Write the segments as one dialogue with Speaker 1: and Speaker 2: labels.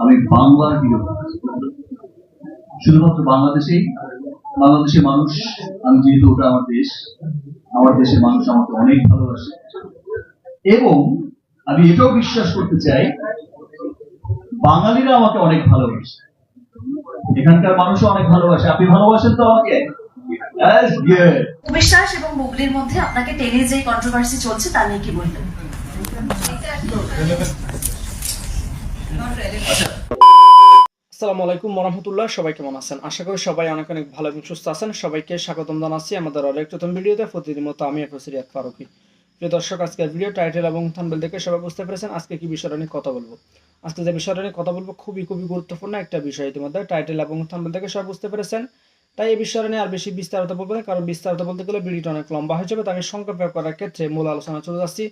Speaker 1: আমি বাংলার হিরো, শুধুমাত্র বাংলাদেশের মানুষ, আমি যেহেতু ওটা আমার দেশ, আমার দেশের মানুষ আমাকে অনেক ভালোবাসে এবং আমি এটাও বিশ্বাস করতে চাই বাঙালিরা আমাকে অনেক ভালোবাসে, এখানকার মানুষও অনেক ভালোবাসে। আপনি ভালোবাসেন তো আমাকে?
Speaker 2: বিশ্বাস এবং বুবলির মধ্যে আপনাকে টেনে যে কন্ট্রোভার্সি চলছে তা নিয়ে কি বলবেন?
Speaker 3: আসসালামু আলাইকুম ওয়া সবাই কেমন আছেন? আশা করি সবাই অনেক অনেক ভালো এবং সুস্থ আছেন। সবাইকে স্বাগতম জানাচ্ছি আমাদের আরেকটি নতুন ভিডিওতে। প্রতিদিন মতো আমি রিয়াদ ফারুকী। প্রিয় দর্শক, আজকের ভিডিও টাইটেল এবং থাম্বনেল দেখে সবাই বুঝতে পেরেছেন আজকে কি বিষয়টা নিয়ে কথা বলবো। আজকে যে বিষয়টা নিয়ে কথা বলবো খুবই গুরুত্বপূর্ণ একটা বিষয়। ইতিমধ্যে টাইটেল এবং থাম্বনেল দেখে সবাই বুঝতে পেরেছেন। তাই এই বিষয়টা নিয়ে আর বেশি বিস্তারিত বলবো না, কারণ বিস্তারিত বলতে গেলে ভিডিওটা অনেক লম্বা হয়ে যাবে। তাই আমি সংক্ষেপে করার ক্ষেত্রে মূল আলোচনা চলে যাচ্ছি।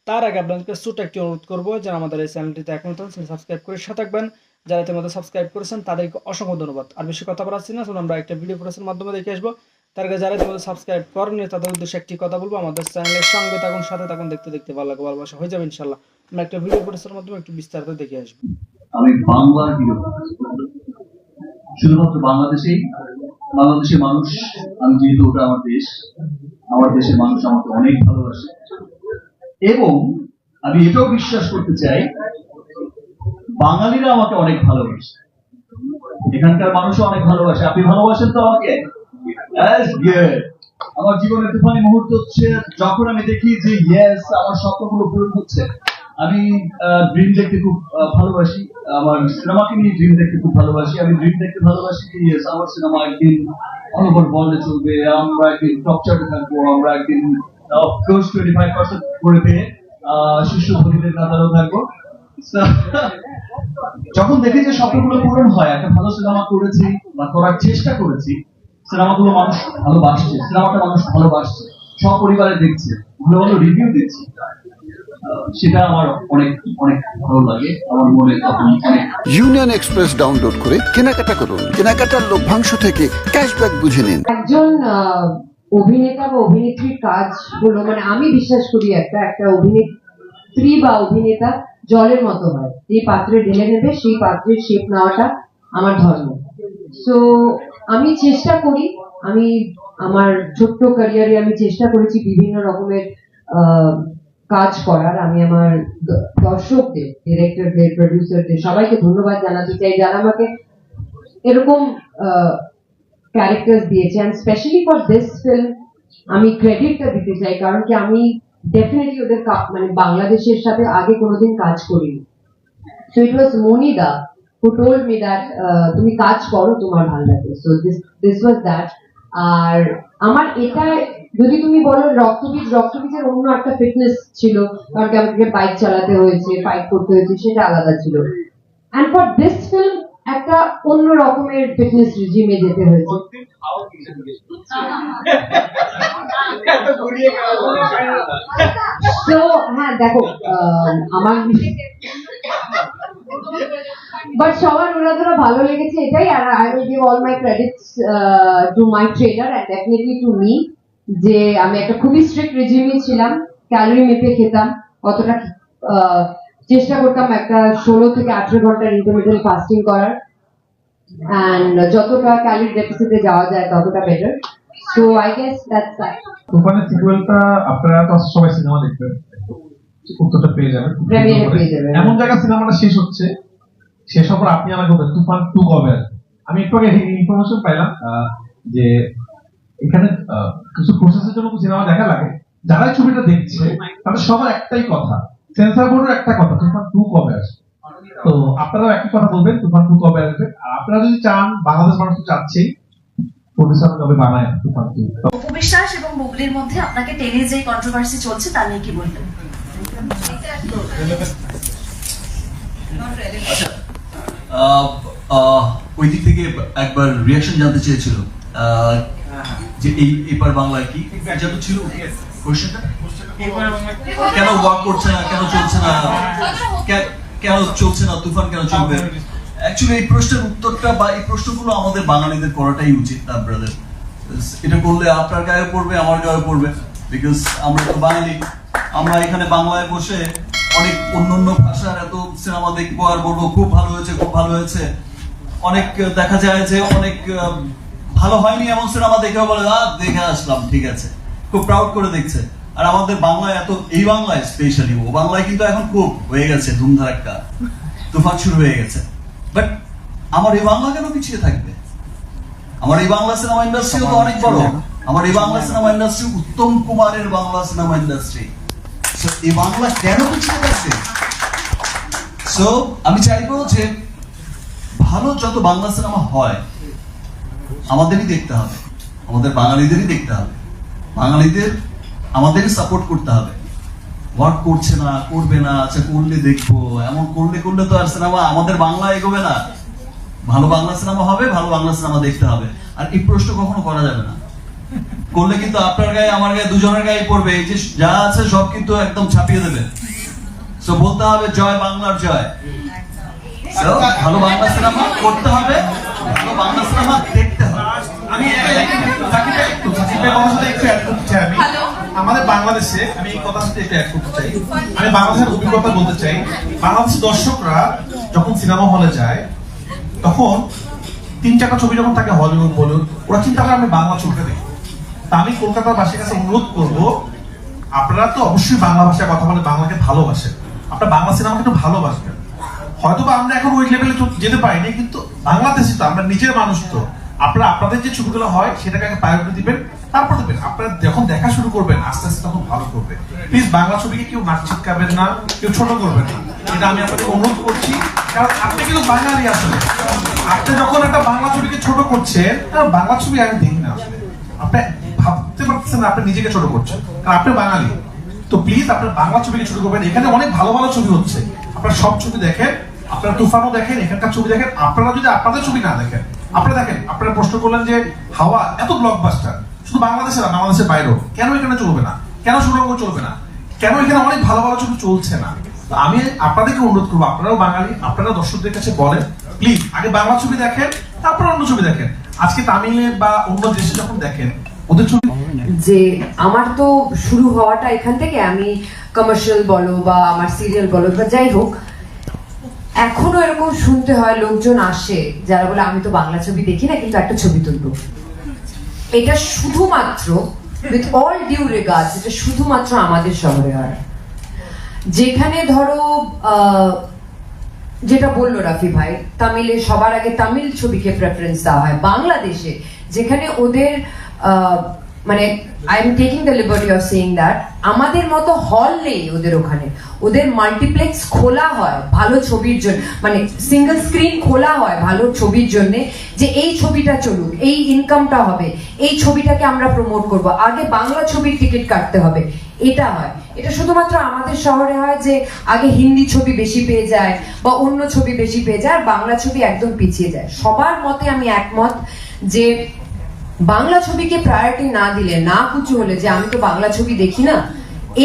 Speaker 3: তার আগে আপনাদেরকে ছোট্ট একটি অনুরোধ করবো, যারা আমাদের এই চ্যানেলটিতে এখন সাবস্ক্রাইব করে সাথে থাকবেন। যারা ইতিমধ্যে সাবস্ক্রাইব করেছেন তাদেরকে অসংখ্য ধন্যবাদ। আর বেশি কথা বলাচ্ছি না, আমরা একটা ভিডিও প্রসেসের মাধ্যমে দেখে আসবো। তার আগে যারা ইতিমধ্যে সাবস্ক্রাইব করেননি তাদের উদ্দেশ্যে একটি কথা বলবো, আমাদের চ্যানেলের সঙ্গে থাকুন, সাথে থাকুন, দেখতে ভালো লাগে, ভালোবাসা হয়ে যাবে ইনশাল্লাহ। আমরা একটা ভিডিও প্রসেসের মাধ্যমে একটু বিস্তারিত দেখে আসবো।
Speaker 1: আমি বাংলার হিরো, শুধুমাত্র বাংলাদেশের মানুষ, আমি যেহেতু ওটা আমার দেশ, আমার দেশের মানুষ আমাকে অনেক ভালোবাসে এবং আমি এটাও বিশ্বাস করতে চাই বাঙালিরা আমাকে অনেক ভালোবাসে, এখানকার মানুষও অনেক ভালোবাসে। আপনি ভালোবাসেন তো আমাকে? আমার জীবনের তুফানি মুহূর্ত হচ্ছে যখন আমি দেখি যে ইয়েস, আমার স্বপ্নগুলো পূরণ হচ্ছে। আমি ড্রিম দেখতে খুব ভালোবাসি, আমার সিনেমাকে নিয়ে ড্রিম দেখতে খুব ভালোবাসি। আমি ড্রিম দেখতে ভালোবাসি যে ইয়েস, আমার সিনেমা একদিন অনবর বলে চলবে, আমরা একদিন টপ চার্টে থাকবো, আমরা একদিন 25% করে পেয়ে শীর্ষ ধনীদের কাতারেও থাকবো। যখন দেখি যে স্বপ্নগুলো পূরণ হয়, একটা ভালো সিনেমা করেছি বা করার চেষ্টা করেছি, সিনেমাগুলো মানুষ ভালোবাসছে, সিনেমাটা মানুষ ভালোবাসছে, সপরিবারে দেখছে, ভালো রিভিউ দিচ্ছে, সেটা আমার অনেক অনেক ভালো লাগে। আমার মনে তখন অনেক
Speaker 4: ইউনিয়ন এক্সপ্রেস ডাউনলোড করে কেনাকাটা করুন। কেনাকাটার লভ্যাংশ থেকে ক্যাশব্যাক বুঝে নিন।
Speaker 5: একজন অভিনেতা বা অভিনেত্রীর কাজগুলো, মানে আমি বিশ্বাস করি একটা অভিনেত্রী বা অভিনেতা জলের মতো হয়, যে পাত্রে ঢেলে নেবে সেই পাত্রের শেপ নেওয়াটা আমার ধর্ম। সো আমি চেষ্টা করি, আমি আমার ছোট্ট ক্যারিয়ারে আমি চেষ্টা করেছি বিভিন্ন রকমের কাজ করার। আমি আমার দর্শকদের, ডিরেক্টরদের, প্রডিউসারদের সবাইকে ধন্যবাদ জানাতে চাই যারা আমাকে এরকম ক্যারেক্টার দিয়েছে। And specially for this film আমি ক্রেডিটটা দিতে চাই, কারণ কি আমি ডেফিনেটলি ওদের মানে বাংলাদেশের সাথে আগে কোনোদিন কাজ করিনি। সো ইট ওয়াজ মনিদা who told me that তুমি কাজ করো, তোমার ভালো লাগে। So this was that. আর আমার এটা যদি তুমি বলো রক্তবীজের অন্য একটা ফিটনেস ছিল, কারণ কি আমাকে বাইক চালাতে হয়েছে, ফাইট করতে হয়েছে, সেটা আলাদা ছিল। অ্যান্ড ফর দিস ফিল্ম একটা অন্য রকমের ফিটনেস রিজিমে যেতে হয়েছে। তো হ্যাঁ, দেখো আমার বাট সবার ওরা ভালো লেগেছে এটাই। আর I will give all my credits to my trainer and definitely to me, যে আমি একটা খুবই স্ট্রিক্ট রেজিমে ছিলাম, ক্যালোরি মেপে খেতাম, কতটা চেষ্টা করতাম একটা 16 থেকে 18 ঘন্টার ইন্টারমিডিয়েট ফাস্টিং করার, অ্যান্ড যতটা ক্যালোরি ডেফিসিটে যাওয়া যায় ততটা better. So I guess that's that.
Speaker 6: তুফানের সিকুয়েলটা আপনারা তো সবাই সিনেমা দেখবেন, উত্তরটা পেয়ে যাবেন,
Speaker 5: প্রিমিয়ারে পেয়ে যাবেন।
Speaker 6: এমন জায়গা সিনেমাটা শেষ হচ্ছে, শেষ হওয়ার পর আপনি আমাকে বলবেন তুফান 2 কবে আসবে। আমি একটু আগে ইনফরমেশন পাইলাম যে এখানে কিছু প্রসেসের জন্য সিনেমা দেখা লাগে। যারা ছবিটা দেখছে তাদের সবার একটাই কথা, সেন্সর বোর্ডের একটা কথা, তুফান 2 কবে আসবে। তো আপনারাও একই কথা বলবেন, তুফান 2 কবে আসবে। আর আপনারা যদি চান, বাংলাদেশ মানুষ তো চাচ্ছেই, প্রডিউসার কবে বানায় তুফান 2।
Speaker 2: বিশ্বাস এবং বুবলির মধ্যে আপনাকে টেনে যে কন্ট্রোভার্সি চলছে তা নিয়ে কি বলবেন?
Speaker 1: ওই দিক থেকে একবার রিয়াকশন জানতে চেয়েছিল যে এই এপার বাংলায় কি যেটা ছিল কোশ্চেনটা, কেন ওয়ার্ক করছে না, কেন চলছে না, কেন চলছে না, তুফান কেন চলবে। অ্যাকচুয়ালি এই প্রশ্নের উত্তরটা বা এই প্রশ্নগুলো আমাদের বাঙালিদের করাটাই উচিত না ব্রাদার। এটা করলে আপনার গায়ে পড়বে, আমার গায়ে পড়বে, বিকজ আমরা তো বাঙালি। আমরা এখানে বাংলায় বসে অনেক অন্যান্য ভাষার এত সিনেমা দেখবো আর বলবো খুব ভালো হয়েছে, খুব ভালো হয়েছে। অনেক দেখা যায় যে অনেক ভালো হয়নি এমন সিনেমা দেখে বলে দেখে আসলাম, ঠিক আছে, খুব প্রাউড করে দেখছে। আর আমাদের বাংলায় এত, এই বাংলায় স্পেশালি, ও বাংলায় কিন্তু এখন খুব হয়ে গেছে ধুমধারাক্কা, তুফান শুরু হয়ে গেছে। বাট আমার এই বাংলা কেন পিছিয়ে থাকবে? আমার এই বাংলা সিনেমা ইন্ডাস্ট্রিও তো অনেক বড়। আমার এই বাংলা সিনেমা ইন্ডাস্ট্রি উত্তম কুমারের বাংলা সিনেমা ইন্ডাস্ট্রি। সো এই বাংলা কেন পিছিয়ে থাকবে? সো আমি চাইবো যে ভালো যত বাংলা সিনেমা হয় আমাদেরই দেখতে হবে, আমাদের বাঙালিদেরই দেখতে হবে, বাঙালিদের আমাদেরই সাপোর্ট করতে হবে। ওয়ার্ক করছে না, করবে না, আচ্ছা করলে দেখবো, এমন করলে তো আর সিনেমা আমাদের বাংলা এগোবে না। ভালো বাংলা সিনেমা হবে, ভালো বাংলা সিনেমা দেখতে হবে। আর এই প্রশ্ন কখনো করা যাবে না, করলে কিন্তু আপনার গায়ে আমার গায়ে দুজনের গায়ে পড়বে। এই যে যা আছে সব কিন্তু একদম ছাপিয়ে দেবে। সো বলতে হবে জয় বাংলার জয়। So, ভালো বাংলা সিনেমা করতে হবে, ভালো বাংলা সিনেমা দেখতে হবে।
Speaker 6: আমি আমাদের বাংলাদেশে, আমি এই কথা সাথে অ্যাড করতে চাই, আমি বাংলাদেশের অভিজ্ঞতা বলতে চাই। বাংলাদেশের দর্শকরা যখন সিনেমা হলে যায় তখন 3-4টা ছবি যখন থাকে হলিউড বলিউড, ওরা চিন্তা করে আমি বাংলা ছবিটা দেখি। তা আমি কলকাতার বাসীর কাছে অনুরোধ করবো, আপনারা তো অবশ্যই বাংলা ভাষায় কথা বলে, বাংলাকে ভালোবাসেন, আপনারা বাংলা সিনেমাকে একটু ভালোবাসবেন। হয়তো বা আমরা এখন ওই লেভেলে যেতে পারিনি, কিন্তু বাংলাদেশে তো আমরা নিজের মানুষ, তো আপনারা আপনাদের যে ছবিগুলো হয় সেটাকে আগে প্রায়োরিটি দিবেন, তারপর দেবেন। আপনারা যখন দেখা শুরু করবেন আস্তে আস্তে তখন ভালো করবে। প্লিজ বাংলা ছবিকে কেউ নাক ছিটকাবেন না, কেউ ছোট করবেন না, এটা আমি আপনাকে অনুরোধ করছি। কারণ আপনি কিন্তু বাঙালি, আসলে আপনি যখন একটা বাংলা ছবিকে ছোট করছেন, বাংলা ছবি আমি দেখি না, আসলে আপনি ভাবতে পারতেছেন আপনি নিজেকে ছোট করছেন, কারণ আপনি বাঙালি। তো প্লিজ আপনার বাংলা ছবিকে ছোট করবেন। এখানে অনেক ভালো ভালো ছবি হচ্ছে, আপনারা সব ছবি দেখেন, আপনারা তুফানও দেখেন, এখানকার ছবি দেখেন। আপনারা যদি আপনাদের ছবি না দেখেন, আপনারা দেখেন, আপনারা প্রশ্ন করলেন যে হাওয়া এত ব্লকবাস্টার, শুধু বাংলাদেশে না, বাংলাদেশের বাইরেও, কেন এখানে চলবে না, কেন সুরঙ্গ চলবে না, কেন এখানে অনেক ভালো ভালো ছবি চলছে না? তো আমি আপনাদেরকে অনুরোধ করবো, আপনারাও বাঙালি, আপনারা দর্শকদের কাছে বলেন প্লিজ আগে বাংলা ছবি দেখেন, তারপর অন্য ছবি দেখেন। আজকে তামিলে বা অন্য দেশে যখন দেখেন ওদের ছবি,
Speaker 5: যে আমার তো শুরু হওয়াটা এখান থেকে, আমি কমার্শিয়াল বলো বা আমার সিরিয়াল বলো বা যাই হোক, এখনো এরকম শুনতে হয়, লোকজন আসে যারা বলে আমি তো বাংলা ছবি দেখি না কিন্তু একটা ছবি তুলবো। এটা শুধুমাত্র উইথ অল ডিউ রিগার্ডস, এটা শুধুমাত্র আমাদের শহরে হয়। যেখানে ধরো যেটা বললো রাফি ভাই, তামিলে সবার আগে তামিল ছবিকে প্রেফারেন্স দেওয়া হয়। বাংলাদেশে যেখানে ওদের মানে I am taking the liberty of saying that, আমাদের মতো হল নেই ওদের ওখানে। ওদের মাল্টিপ্লেক্স খোলা হয় ভালো ছবির জন্য, মানে সিঙ্গেল স্ক্রিন খোলা হয় ভালো ছবির জন্য, যে এই ছবিটা চলুক, এই ইনকামটা হবে, এই ছবিটাকে আমরা প্রমোট করব, আগে বাংলা ছবির টিকিট কাটতে হবে, এটা হয়। এটা শুধুমাত্র আমাদের শহরে হয় যে আগে হিন্দি ছবি বেশি পেয়ে যায় বা অন্য ছবি বেশি পেয়ে যায়, আর বাংলা ছবি একদম পিছিয়ে যায়। সবার মতে আমি একমত যে বাংলা ছবিকে প্রায়োরিটি না দিলে, না কুচু হলে যে আমি তো বাংলা ছবি দেখি না,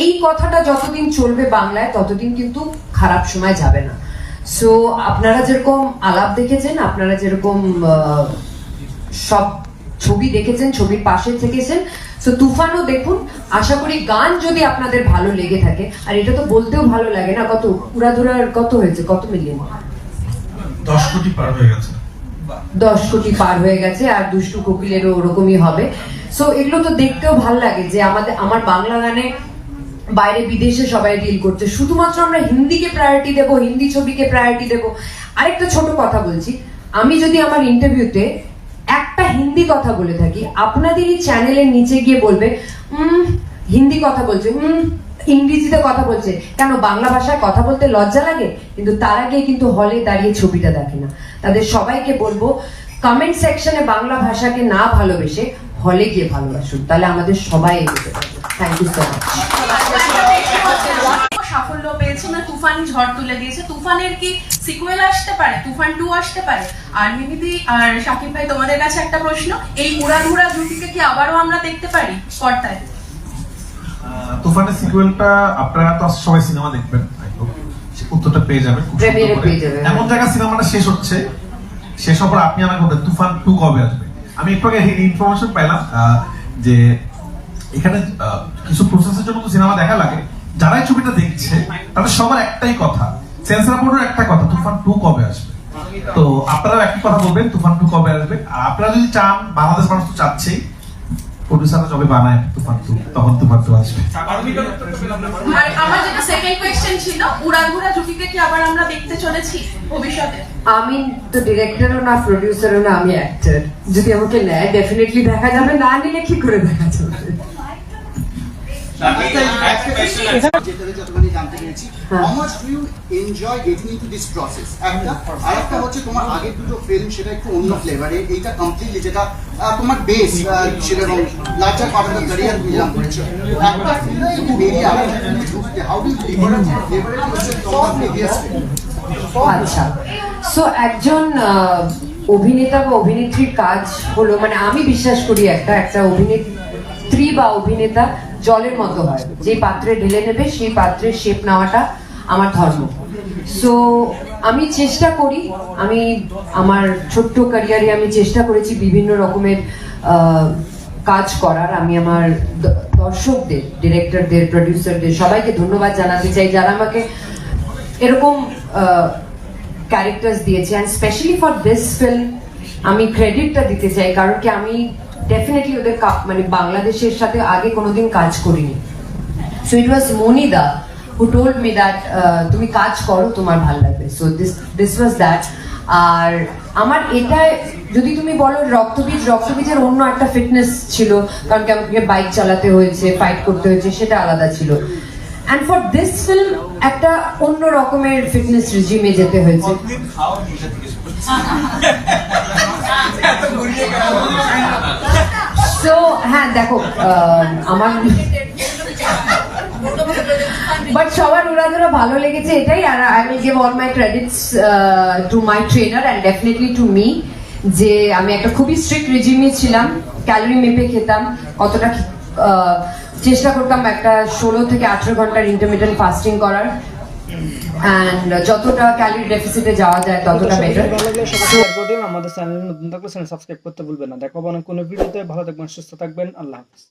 Speaker 5: এই কথাটা যতদিন চলবে বাংলায় ততদিন কিন্তু খারাপ সময় যাবে না। সো আপনারা যেরকম আলাপ দেখেছেন, আপনারা যেরকম সব ছবি দেখেছেন, ছবির পাশে থেকেছেন, সো তুফানও দেখুন। আশা করি গান যদি আপনাদের ভালো লেগে থাকে, আর এটা তো বলতেও ভালো লাগে না, কত উড়াধুরার কত হয়েছে, কত মিলিয়ন,
Speaker 6: 10 কোটি পার হয়ে গেছে,
Speaker 5: 10 কোটি পার হয়ে গেছে, আর দুষ্টু কোকিলেরও ওরকমই হবে। সো এগুলো তো দেখতেও ভালো লাগে যে আমার বাংলা গানে বাইরে বিদেশে সবাই ডিল করছে, শুধুমাত্র আমরা হিন্দিকে প্রায়োরিটি দেবো, হিন্দি ছবিকে প্রায়োরিটি দেবো। আরেকটা ছোট কথা বলছি, আমি যদি আমার ইন্টারভিউতে একটা হিন্দি কথা বলে থাকি, আপনাদেরই চ্যানেলের নিচে গিয়ে বলবে হিন্দি কথা বলছে, ইংরেজিতে কথা বলছে, কেন বাংলা ভাষায় কথা বলতে লজ্জা লাগে? কিন্তু তার আগে কিন্তু হলে দাঁড়িয়ে ছবিটা দেখে না। তাদের সবাইকে বলবো কমেন্ট সেকশনে বাংলা ভাষাকে না ভালোবেসে হলে গিয়ে ভালোবাসুন, তাহলে আমাদের সবাই এগোতে পারবে। Thank you so much.
Speaker 2: সাফল্য পেয়েছে না, তুফান ঝড় তুলে দিয়েছে। তুফানের কি সিকুয়েল আসতে পারে, তুফান 2 আসতে পারে? আর মিমিদি আর শাকিব ভাই, তোমাদের কাছে একটা প্রশ্ন, এই উড়াধুরা জুটিকে কি আবারও আমরা দেখতে পারি পর্দায়?
Speaker 6: তুফানের সিকুয়েলটা আপনারা তো সবাই সিনেমা দেখবেন, উত্তরটা পেয়ে যাবেন খুব সুন্দর করে। এমন জায়গা সিনেমাটা শেষ হচ্ছে, শেষ হওয়ার পর আপনি আমাকে বলবেন তুফান 2 কবে আসবে। আমি একটু আগে ইনফরমেশন পাইলাম যে এখানে কিছু প্রসেসের জন্য তো সিনেমা দেখা লাগে, যারাই ছবিটা দেখছে তাদের সবার একটাই কথা, সেন্সর বোর্ডের একটা কথা, তুফান 2 কবে আসবে। তো আপনারাও একই কথা বলবেন, তুফান 2 কবে আসবে। আর আপনারা যদি চান, বাংলাদেশ মানুষ তো চাচ্ছেই, প্রডিউসাররা যবে বানায় তুফান 2, তখন তুফান 2 আসবে।
Speaker 2: আর আমার যেটা সেকেন্ড কোয়েশ্চেন ছিল, উড়াধুরা জুটিকে কি আবার আমরা দেখতে চলেছি ভবিষ্যতে?
Speaker 5: আমি তো ডিরেক্টরও না, প্রডিউসারও না, আমি অ্যাক্টর। যদি আমাকে নেয় ডেফিনেটলি দেখা যাবে, না নিলে কি করে দেখা যাবে?
Speaker 7: যতখানি জানতে পেরেছি,
Speaker 5: হ্যাঁ।
Speaker 7: how much do you enjoy getting into this process? একটা আরেকটা হচ্ছে তোমার আগের দুটো ফিল্ম সেটা একটু অন্য ফ্লেভারে, এইটা কমপ্লিটলি যেটা তোমার বেস সেটা larger part of the career তুমি জান করেছো, একটা ফিল্মে একটু বেরিয়ে আরেকটা ফিল্মে ঢুকতে, হাউ ডু ইউ লিভারেজ হচ্ছে তোমার প্রিভিয়াস ফিল্ম?
Speaker 5: আচ্ছা, সো একজন অভিনেতা বা অভিনেত্রীর কাজ হলো, মানে আমি বিশ্বাস করি একটা অভিনেত্রী বা অভিনেতা জলের মতো হয়, যে পাত্রে ঢেলে নেবে সেই পাত্রের শেপ নেওয়াটা আমার ধর্ম। সো আমি চেষ্টা করি, আমি আমার ছোট্ট ক্যারিয়ারে আমি চেষ্টা করেছি বিভিন্ন রকমের কাজ করার। আমি আমার দর্শকদের, ডিরেক্টরদের, প্রডিউসারদের সবাইকে ধন্যবাদ জানাতে চাই যারা আমাকে এরকম ক্যারেক্টার্স দিয়েছে। And specially for this film আমি ক্রেডিটটা দিতে চাই, কারণ কি আমি ডেফিনেটলি ওদের মানে বাংলাদেশের সাথে আগে কোনোদিন কাজ করিনি। সো ইট ওয়াজ মনিদা হু টোল্ড মি দ্যাট তুমি কাজ করো, তোমার ভালো লাগবে। So this was that. আর আমার এটা যদি তুমি বলো রক্তবীজের অন্য একটা ফিটনেস ছিল, কারণ কি আমাকে বাইক চালাতে হয়েছে, ফাইট করতে হয়েছে, সেটা আলাদা ছিল। অ্যান্ড ফর দিস ফিল্ম একটা অন্য রকমের ফিটনেস রেজিমে যেতে হয়েছে। সো হ্যাঁ দেখো, আমার বাট সবার উড়াধুরা ভালো লেগেছে এটাই। আর I will give all my credits to my trainer and definitely to me, যে আমি একটা খুবই স্ট্রিক্ট রেজিমে ছিলাম, ক্যালোরি মেপে খেতাম, কতটা চেষ্টা করতাম একটা 16 থেকে 18 ঘন্টার ইন্টারমিটেন্ট ফাস্টিং করার, অ্যান্ড যতটা ক্যালোরি ডেফিসিটে যাওয়া যায় ততটা বেটার।
Speaker 3: ভালো লাগলে সবাই শেয়ার করে দিন। আমাদের চ্যানেল নতুন থাকলে চ্যানেল সাবস্ক্রাইব করতে ভুলবেন না। দেখা হবে অনেক কোনো ভিডিওতে। ভালো থাকবেন, সুস্থ থাকবেন, আল্লাহ হাফেজ।